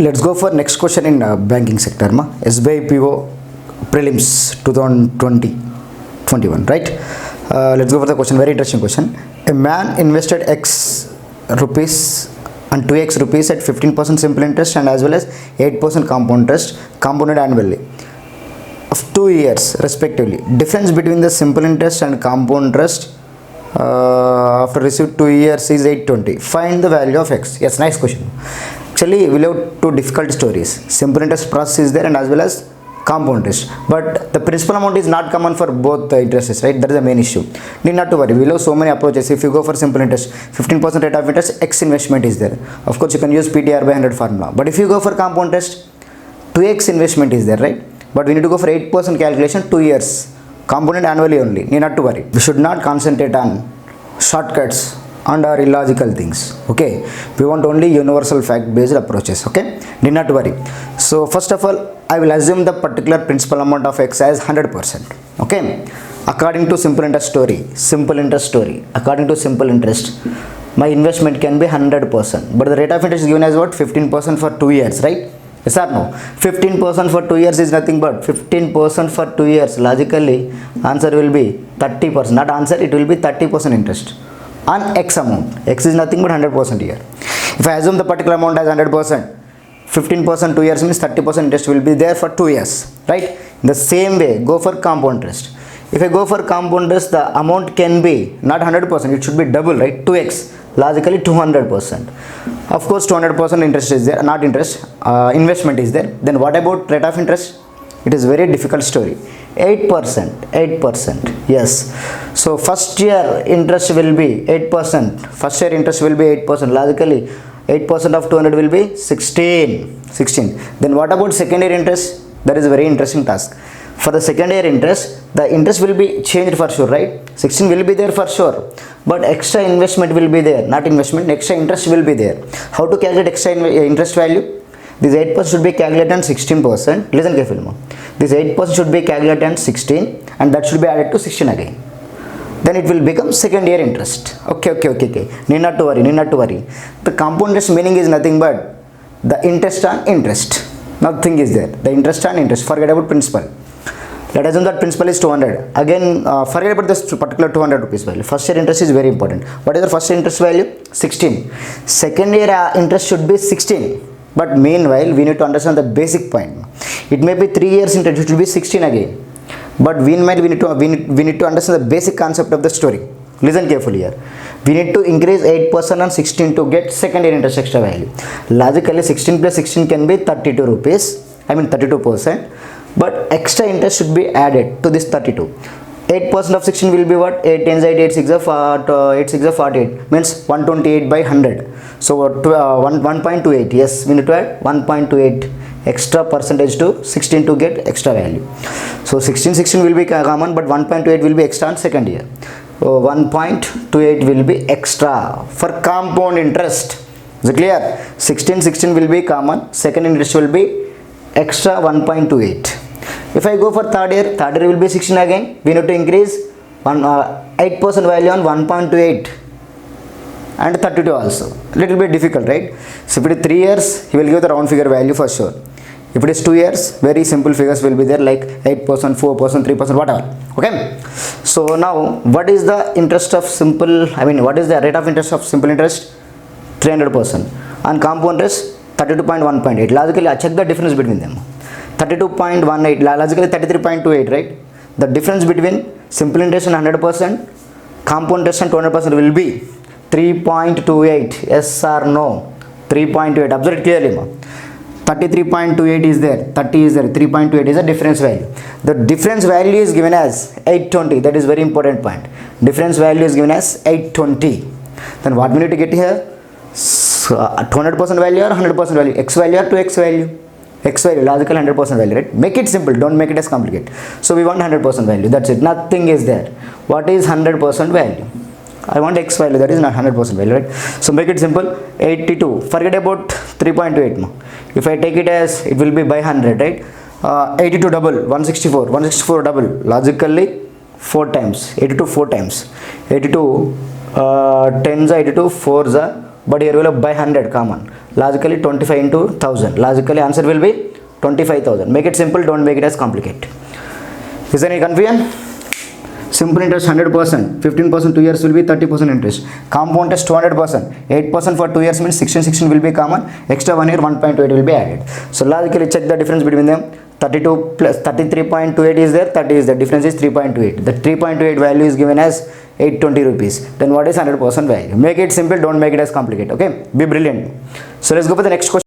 Let's go for next question in banking sector. SBI PO prelims 2020-21, right? Let's go for the question. Very interesting question. A man invested X rupees and 2x rupees at 15% simple interest and as well as 8% compound interest compounded annually of 2 years respectively. Difference between the simple interest and compound interest after received 2 years is 820. Find the value of X. Yes, nice question. Actually, we'll have two difficult stories. Simple interest process is there and as well as compound interest, but the principal amount is not common for both the interests, right? That is the main issue. Need not to worry. We'll have so many approaches. If you go for simple interest, 15% rate of interest, X investment is there. Of course, you can use PTR by 100 formula. But if you go for compound interest, 2x investment is there, right? But we need to go for 8% calculation, 2 years, compounded annually only. Need not to worry. We should not concentrate on shortcuts and our illogical things. Okay, we want only universal fact based approaches. Okay, need not to worry. So first of all, I will assume the particular principal amount of X as 100%. Okay, according to simple interest story, according to simple interest, my investment can be 100%, but the rate of interest is given as what? 15% for 2 years, right? Yes or no? 15% for 2 years is nothing but 15% for 2 years. Logically, answer will be 30%. Not answer, it will be 30% interest on X amount. X is nothing but 100% here. If I assume the particular amount as 100%, 15% 2 years means 30% interest will be there for 2 years, right? In the same way, go for compound interest. If I go for compound interest, the amount can be not 100%, it should be double, right? 2x, logically 200%. Of course, 200% interest is there, not interest, investment is there. Then what about rate of interest? It is very difficult story. 8%, yes. So first year interest will be 8%. First year interest will be 8%. Logically, 8% of 200 will be 16. Then what about second year interest? That is a very interesting task. For the second year interest, the interest will be changed for sure, right? 16 will be there for sure, but extra investment will be there, not investment, extra interest will be there. How to calculate extra interest value? This 8% should be calculated on 16%. Listen carefully. This 8% should be calculated on 16 and that should be added to 16 again. Then it will become second year interest. Okay. Need not to worry. The compound interest meaning is nothing but the interest on interest. Nothing is there. The interest on interest. Forget about principal. Let us assume that principal is 200. Again, forget about this particular 200 rupees value. First year interest is very important. What is the first year interest value? 16. Second year interest should be 16. But meanwhile, we need to understand the basic point. It may be 3 years interest, it will be 16 again. But meanwhile, we need to understand the basic concept of the story. Listen carefully here. We need to increase 8% on 16 to get second year interest extra value. Logically, 16 plus 16 can be 32 rupees. 32%. But extra interest should be added to this 32. 8% of 16 will be what? 8 times 8, 8 6 are 48. Means 128 by 100. So 1.28. Yes, we need to add 1.28 extra percentage to 16 to get extra value. So 16 will be common, but 1.28 will be extra on second year. So 1.28 will be extra for compound interest. Is it clear? 16 will be common. Second interest will be extra 1.28. If I go for third year will be 16 again. We need to increase 8% value on 1.28 and 32 also. Little bit difficult, right? So if it is 3 years, he will give the round figure value for sure. If it is 2 years, very simple figures will be there like 8%, 4%, 3%, whatever. Okay. So now, what is the interest of simple? What is the rate of interest of simple interest? 300%. And compound interest 32.1.8. Logically, I check the difference between them. 32.18. Logically, 33.28. Right? The difference between simple interest and 100%, compound interest and 200% will be 3.28. Yes or no? 3.28. Observe it clearly. 33.28 is there, 30 is there, 3.28 is a difference value. The difference value is given as 820. That is very important point. Difference value is given as 820. Then what we need to get here? 200% value or 100% value? X value or 2x value? X value, logical 100% value, right? Make it simple, don't make it as complicated. So we want 100% value, that's it. Nothing is there. What is 100% value? I want X value, that is not 100% value, right? So make it simple. 82. Forget about 3.28. If I take it as, it will be by 100, right? 82 double, 164. 164 double, logically 4 times. 82 4 times. 82 10s are 82, 4s are but here we will have by 100 common. Logically 25 into 1000. Logically answer will be 25,000. Make it simple, don't make it as complicated. Is there any confusion? Simple interest 100%, 15% 2 years will be 30% interest. Compound interest 200%, 8% for 2 years means 16 will be common. Extra 1 year 1.28 will be added. So logically check the difference between them. 32 plus 33.28 is there, 30 is there. Difference is 3.28. The 3.28 value is given as 820 rupees. Then what is 100% value? Make it simple, don't make it as complicated. Okay, be brilliant. So let's go for the next question.